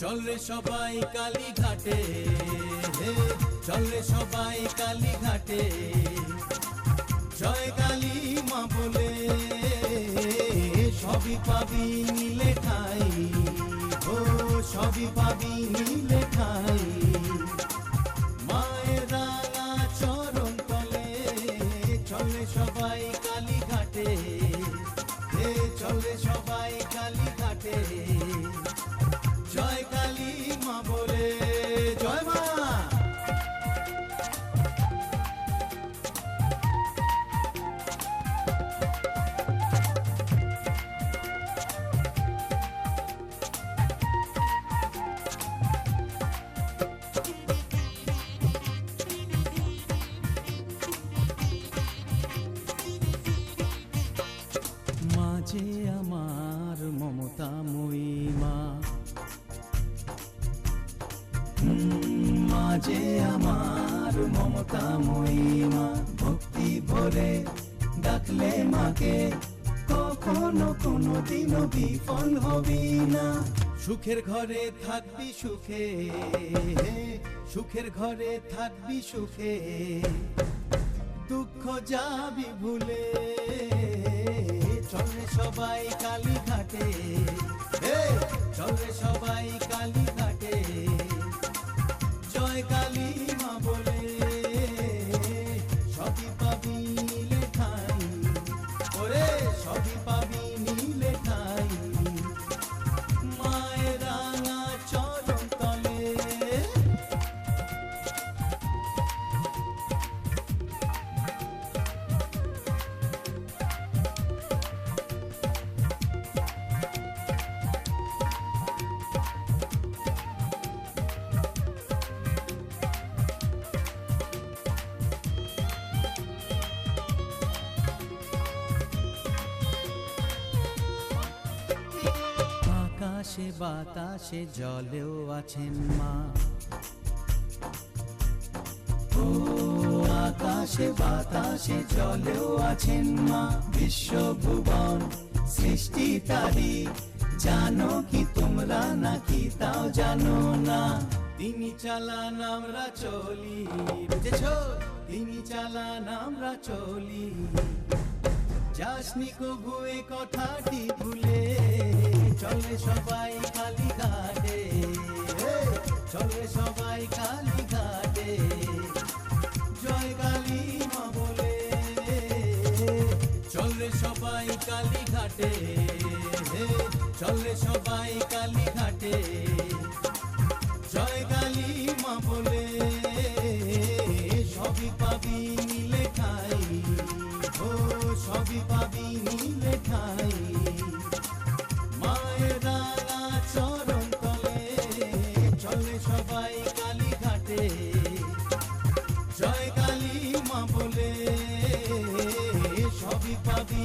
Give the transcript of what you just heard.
চল রে সবাই কালীঘাটে, চল রে সবাই কালীঘাটে, জয় কালী মা বলে সবই পাবি নীলে ঠাই, ও সবই পাবি নীলে ঠাই। মায়ের রাঙা চরণ তলে চল রে সবাই কালীঘাটে, চল রে সবাই কালীঘাটে, জয় কালী মা বলে জয় মা। মাঝে আমার মমতাময়ী মা, মাঝে আমার মমতাময়ী মা, ভক্তি ভরে ডাকলে মাকে কখনো কোনো দিনও বিফল হবি না। সুখের ঘরে থাকবি সুখে, সুখের ঘরে থাকবি সুখে, দুঃখ যাবি ভুলে। চল রে সবাই কালীঘাটে, চল রে সবাই কালীঘাটে, জয় কালী মা বলে সবই পাবি নীলে ঠাই, ওরে সবই পাবি নীলে ঠাই। মায়ের রাঙা চরণ তলে আকাশে বাতাসে জলেও আছেন মা, ও আকাশে বাতাসে জলেও আছেন মা, বিশ্বভুবন সৃষ্টি তারি জানো কি তোমরা নাকি তাও জানো না। তিনি চালান আমরা চলি, বুঝেছ তিনি চালান আমরা চলি, যাসনি কভু এ কথাটি ভুলে। চলে সবাই কালীঘাটে, চলে সবাই কালীঘাটে, জয় কালী মা বলে চলে সবাই কালীঘাটে, চলে সবাই কালীঘাটে, জয় কালী মা বলে সবই পাবি নীলে ঠাই, ও সবই পাবি নীলে ঠাই। মায়ের রাঙা চরণ তলে চলে সবাই কালীঘাটে, জয় কালী মা বলে সবই পাবি।